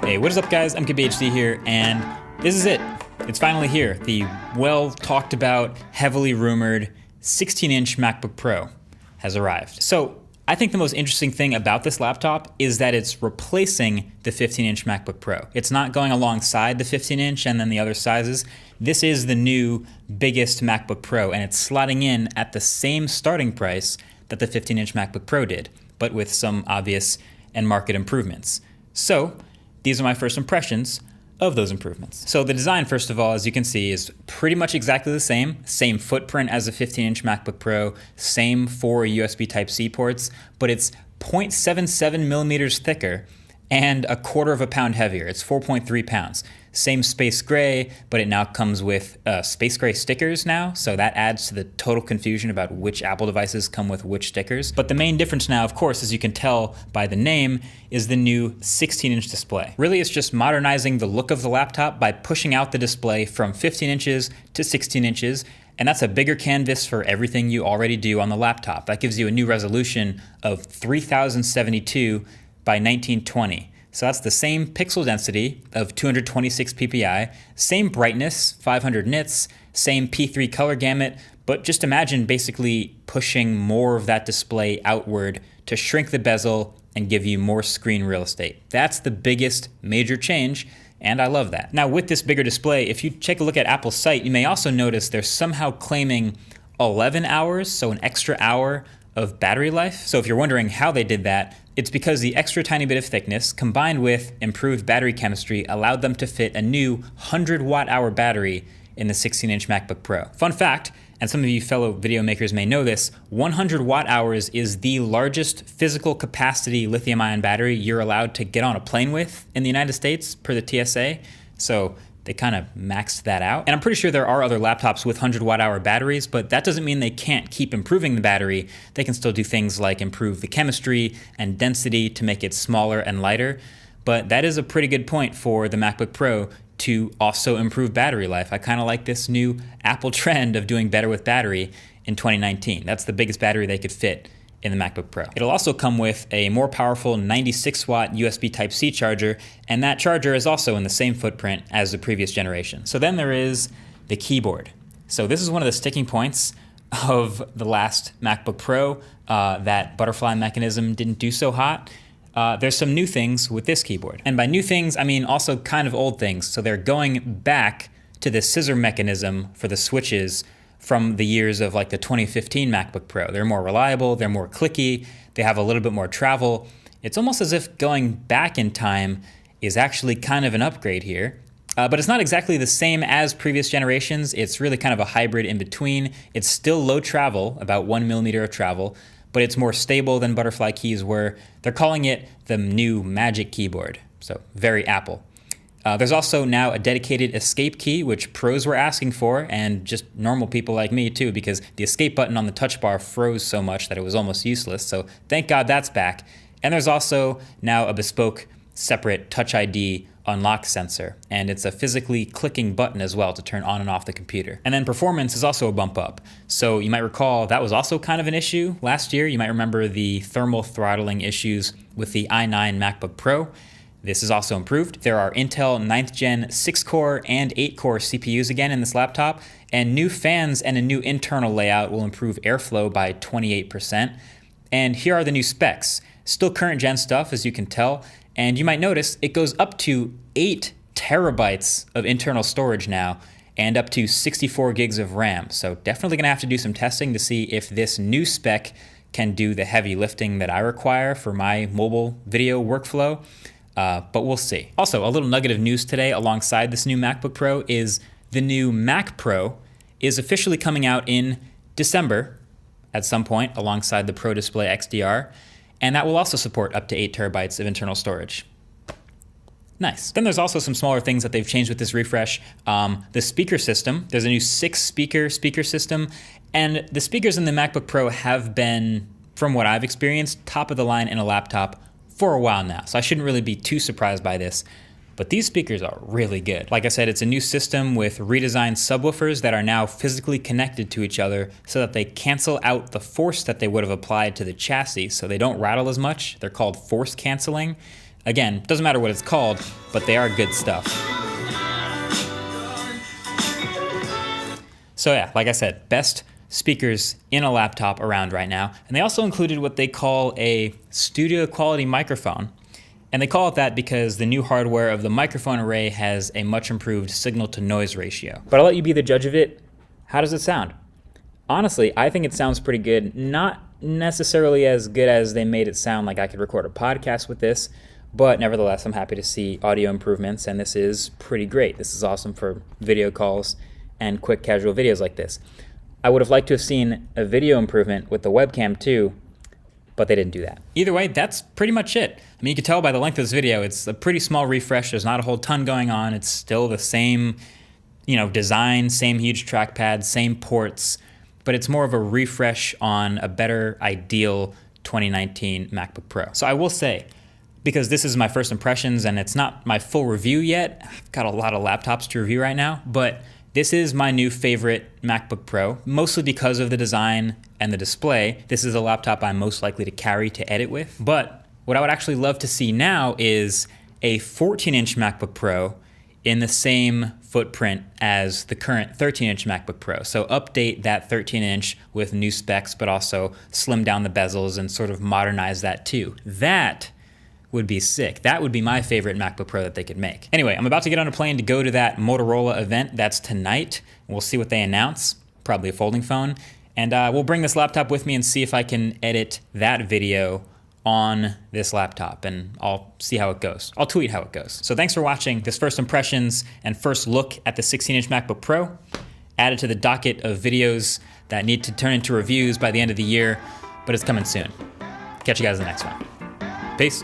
Hey, what is up guys? I'm KBHD here, and this is it. It's finally here. The well talked about, heavily rumored 16-inch MacBook Pro has arrived. So I think the most interesting thing about this laptop is that it's replacing the 15-inch MacBook Pro. It's not going alongside the 15-inch and then the other sizes. This is the new biggest MacBook Pro, and it's slotting in at the same starting price that the 15-inch MacBook Pro did, but with some obvious and market improvements. So these are my first impressions of those improvements. So the design, first of all, as you can see, is pretty much exactly the same footprint as a 15-inch MacBook Pro, same 4 USB Type-C ports, but it's 0.77 millimeters thicker and a quarter of a pound heavier. It's 4.3 pounds. Same space gray, but it now comes with space gray stickers now, so that adds to the total confusion about which Apple devices come with which stickers. But the main difference now, of course, as you can tell by the name, is the new 16-inch display. Really, it's just modernizing the look of the laptop by pushing out the display from 15 inches to 16 inches, and that's a bigger canvas for everything you already do on the laptop. That gives you a new resolution of 3072 by 1920. So that's the same pixel density of 226 ppi, same brightness, 500 nits, same P3 color gamut, but just imagine basically pushing more of that display outward to shrink the bezel and give you more screen real estate. That's the biggest major change, and I love that. Now with this bigger display, if you take a look at Apple's site, you may also notice they're somehow claiming 11 hours, so an extra hour of battery life. So if you're wondering how they did that, it's because the extra tiny bit of thickness combined with improved battery chemistry allowed them to fit a new 100 watt-hour battery in the 16-inch MacBook Pro. Fun fact, and some of you fellow video makers may know this, 100 watt-hours is the largest physical capacity lithium-ion battery you're allowed to get on a plane with in the United States per the TSA. So they kind of maxed that out. And I'm pretty sure there are other laptops with 100 watt-hour batteries, but that doesn't mean they can't keep improving the battery. They can still do things like improve the chemistry and density to make it smaller and lighter. But that is a pretty good point for the MacBook Pro to also improve battery life. I kind of like this new Apple trend of doing better with battery in 2019. That's the biggest battery they could fit in the MacBook Pro. It'll also come with a more powerful 96 watt USB Type-C charger, and that charger is also in the same footprint as the previous generation. So then there is the keyboard. So this is one of the sticking points of the last MacBook Pro. That butterfly mechanism didn't do so hot. There's some new things with this keyboard. And by new things, I mean also kind of old things. So they're going back to the scissor mechanism for the switches from the years of like the 2015 MacBook Pro. They're more reliable, they're more clicky, they have a little bit more travel. It's almost as if going back in time is actually kind of an upgrade here. But it's not exactly the same as previous generations. It's really kind of a hybrid in between. It's still low travel, about 1 millimeter of travel, but it's more stable than butterfly keys were. They're calling it the new Magic Keyboard, so very Apple. There's also now a dedicated escape key, which pros were asking for, and just normal people like me too, because the escape button on the touch bar froze so much that it was almost useless, so thank God that's back. And there's also now a bespoke separate Touch ID unlock sensor, and it's a physically clicking button as well to turn on and off the computer. And then performance is also a bump up. So you might recall that was also kind of an issue last year. You might remember the thermal throttling issues with the i9 MacBook Pro. This is also improved. There are Intel 9th Gen 6-core and 8-core CPUs again in this laptop, and new fans and a new internal layout will improve airflow by 28%. And here are the new specs. Still current gen stuff, as you can tell, and you might notice it goes up to 8 terabytes of internal storage now, and up to 64 gigs of RAM. So definitely gonna have to do some testing to see if this new spec can do the heavy lifting that I require for my mobile video workflow. But we'll see. Also, a little nugget of news today alongside this new MacBook Pro is the new Mac Pro is officially coming out in December at some point alongside the Pro Display XDR, and that will also support up to 8 terabytes of internal storage. Nice. Then there's also some smaller things that they've changed with this refresh. The speaker system, there's a new 6-speaker speaker system, and the speakers in the MacBook Pro have been, from what I've experienced, top of the line in a laptop for a while now, so I shouldn't really be too surprised by this. But these speakers are really good. Like I said, it's a new system with redesigned subwoofers that are now physically connected to each other so that they cancel out the force that they would have applied to the chassis, so they don't rattle as much. They're called force canceling. Again, doesn't matter what it's called, but they are good stuff. So yeah, like I said, best speakers in a laptop around right now. And they also included what they call a studio quality microphone. And they call it that because the new hardware of the microphone array has a much improved signal to noise ratio. But I'll let you be the judge of it. How does it sound? Honestly, I think it sounds pretty good. Not necessarily as good as they made it sound like I could record a podcast with this, but nevertheless, I'm happy to see audio improvements, and this is pretty great. This is awesome for video calls and quick casual videos like this. I would have liked to have seen a video improvement with the webcam too, but they didn't do that. Either way, that's pretty much it. I mean, you can tell by the length of this video, it's a pretty small refresh. There's not a whole ton going on. It's still the same, design, same huge trackpad, same ports, but it's more of a refresh on a better, ideal 2019 MacBook Pro. So I will say, because this is my first impressions and it's not my full review yet, I've got a lot of laptops to review right now, but this is my new favorite MacBook Pro, mostly because of the design and the display. This is a laptop I'm most likely to carry to edit with. But what I would actually love to see now is a 14-inch MacBook Pro in the same footprint as the current 13-inch MacBook Pro. So update that 13-inch with new specs, but also slim down the bezels and sort of modernize that too. That would be sick. That would be my favorite MacBook Pro that they could make. Anyway, I'm about to get on a plane to go to that Motorola event. That's tonight. We'll see what they announce, probably a folding phone. And we'll bring this laptop with me and see if I can edit that video on this laptop, and I'll see how it goes. I'll tweet how it goes. So thanks for watching this first impressions and first look at the 16-inch MacBook Pro, added to the docket of videos that need to turn into reviews by the end of the year, but it's coming soon. Catch you guys in the next one. Peace.